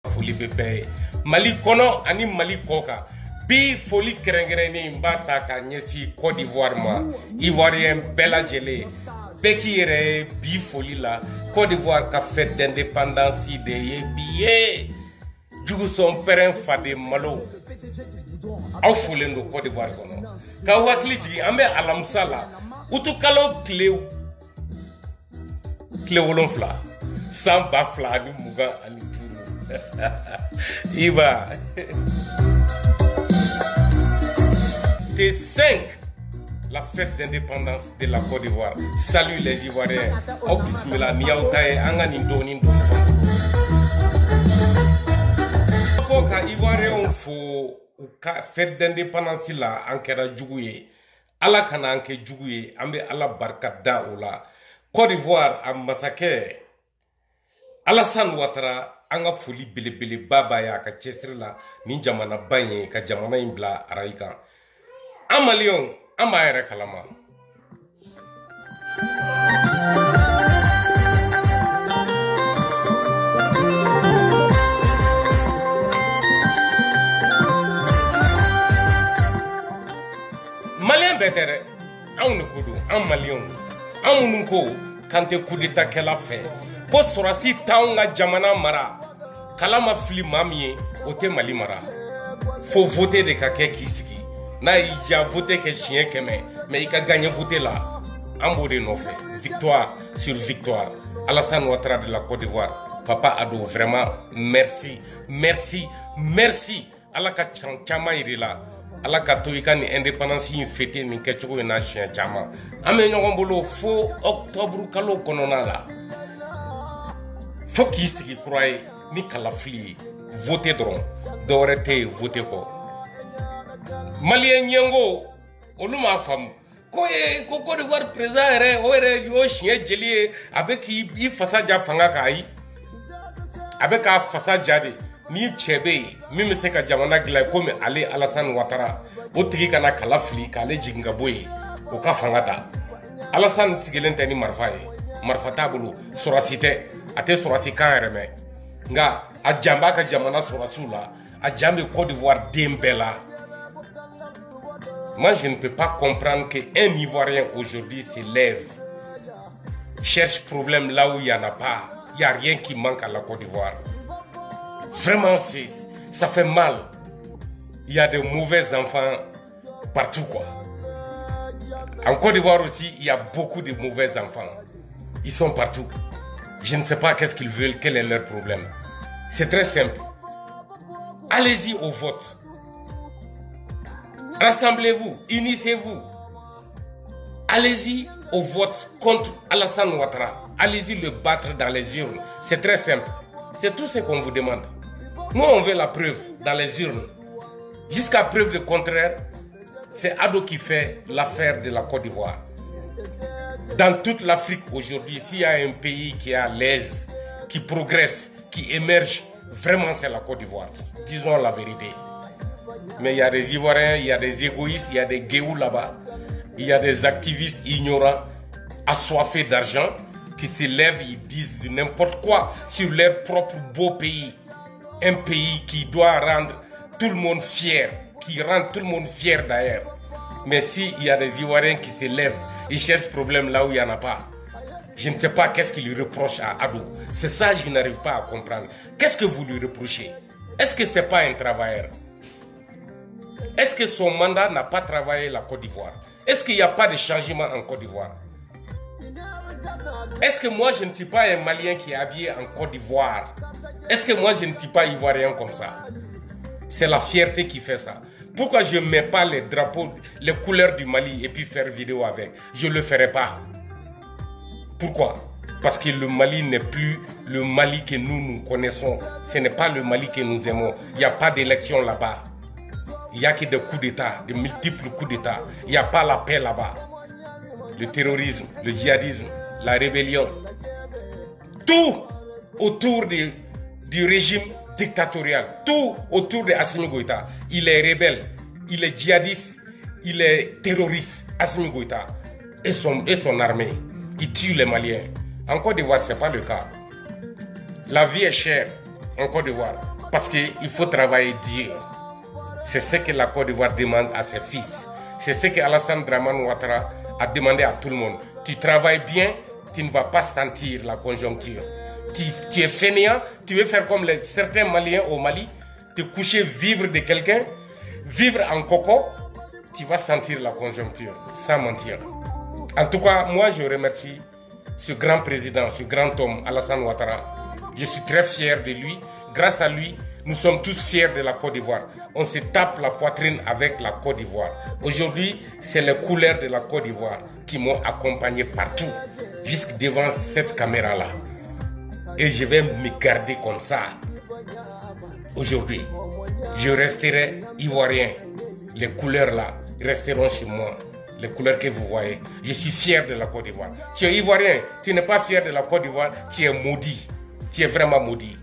Foli bébé. Mali kono ani Mali koka. Bi foli kerengereni mbata ka nyesi Côte d'Ivoire ma. Ivoirien bella gelé. Beki yere bi foli la. Côte d'Ivoire ka fête d'indépendance de yebiye. Jugu son peren fade malo. Aw folendo Côte d'Ivoire kono. Ka wakli jigi ambe alamsala. Utukalo kleu. Wolonfla. Samba fla ani muga ani turu. Iva. T5, la fête d'indépendance de la Côte d'Ivoire. Salut les Ivoiriens. Au bismillah, niaoutaye, angani doni. Foka Ivoirien fo fête d'indépendance la ankera djouye. Ala kana anke djouye, ambe ala barkada ola. Côte d'Ivoire a massacré. Alassane Ouattara anga foli belebele baba ya ka chesri la ni jamana banye ka jamana imbla araika. Amalion amayere kalama. Malien betere an kudu an malion an munko kante kudeta kela fe ko sorasi taunga jamana mara kalama fili mamie ote Mali mara faut voter de kake kisiki na ija voter ke chien keme mais il a gagné voter là en de no fait victoire sur victoire. Alassane Ouattara de la Côte d'Ivoire, papa Ado, vraiment merci ala ka chama irila ala ka to ikani indépendance in fêté ni kechoko na chien chama ame nyongo bolo fo octobre kalo konona la faut qu'il se croie ni kalafli voter dron dorete voter ko Malien nyango oluma fam ko Côte d'Ivoire président re o re yo chien jeli avec i fasaja fanga kai avec a fasaja de ni chebe mimi se ka jamana gila ko me ali Alassane Ouattara o tigi kana kalafli ka le jinga boy o ka fangata Alassane sigilente ni marfa tabulu sorasite ate sorasi kan reme nga a jamba ka jamana sorasula a jambe Côte d'Ivoire dembela. Moi je ne peux pas comprendre qu'un Ivoirien aujourd'hui se lève, cherche problème là où il n'y en a pas. Il n'y a rien qui manque à la Côte d'Ivoire. Vraiment, ça fait mal. Il y a de mauvais enfants partout, quoi. En Côte d'Ivoire aussi, il y a beaucoup de mauvais enfants. Ils sont partout. Je ne sais pas qu'est-ce qu'ils veulent, quel est leur problème. C'est très simple. Allez-y au vote. Rassemblez-vous, unissez-vous. Allez-y au vote contre Alassane Ouattara. Allez-y le battre dans les urnes. C'est très simple. C'est tout ce qu'on vous demande. Nous, on veut la preuve dans les urnes. Jusqu'à preuve de contraire, c'est Ado qui fait l'affaire de la Côte d'Ivoire. Dans toute l'Afrique aujourd'hui, s'il y a un pays qui est à l'aise, qui progresse, qui émerge, vraiment c'est la Côte d'Ivoire. Disons la vérité. Mais il y a des Ivoiriens, il y a des égoïstes, il y a des guéous là-bas. Il y a des activistes ignorants, assoiffés d'argent, qui se lèvent, ils disent n'importe quoi sur leur propre beau pays. Un pays qui doit rendre tout le monde fier, qui rend tout le monde fier d'ailleurs. Mais s'il y a des Ivoiriens qui se lèvent, ils cherchent problème là où il n'y en a pas. Je ne sais pas qu'est-ce qu'ils lui reprochent à Ado. C'est ça que je n'arrive pas à comprendre. Qu'est-ce que vous lui reprochez? Est-ce que ce n'est pas un travailleur? Est-ce que son mandat n'a pas travaillé la Côte d'Ivoire? Est-ce qu'il n'y a pas de changement en Côte d'Ivoire? Est-ce que moi je ne suis pas un Malien qui est habillé en Côte d'Ivoire? Est-ce que moi je ne suis pas Ivoirien comme ça? C'est la fierté qui fait ça. Pourquoi je ne mets pas les drapeaux, les couleurs du Mali et puis faire vidéo avec? Je ne le ferai pas. Pourquoi? Parce que le Mali n'est plus le Mali que nous connaissons. Ce n'est pas le Mali que nous aimons. Il n'y a pas d'élection là-bas. Il n'y a que des coups d'État, de multiples coups d'État. Il n'y a pas la paix là-bas. Le terrorisme, le djihadisme, la rébellion. Tout autour du régime dictatorial. Tout autour de Assimi Goïta. Il est rebelle, il est djihadiste, il est terroriste. Assimi Goïta et son armée. Il tue les Maliens. En Côte d'Ivoire, ce n'est pas le cas. La vie est chère en Côte d'Ivoire. Parce qu'il faut travailler dur. C'est ce que la Côte d'Ivoire demande à ses fils. C'est ce que Alassane Dramane Ouattara a demandé à tout le monde. Tu travailles bien, tu ne vas pas sentir la conjoncture. Tu es fainéant, tu veux faire comme certains Maliens au Mali, te coucher, vivre de quelqu'un, vivre en coco, tu vas sentir la conjoncture, sans mentir. En tout cas, moi je remercie ce grand président, ce grand homme, Alassane Ouattara. Je suis très fier de lui. Grâce à lui, nous sommes tous fiers de la Côte d'Ivoire. On se tape la poitrine avec la Côte d'Ivoire. Aujourd'hui, c'est les couleurs de la Côte d'Ivoire qui m'ont accompagné partout, jusque devant cette caméra-là. Et je vais me garder comme ça. Aujourd'hui, je resterai ivoirien. Les couleurs là resteront chez moi. Les couleurs que vous voyez. Je suis fier de la Côte d'Ivoire. Tu es ivoirien, tu n'es pas fier de la Côte d'Ivoire, tu es maudit. Tu es vraiment maudit.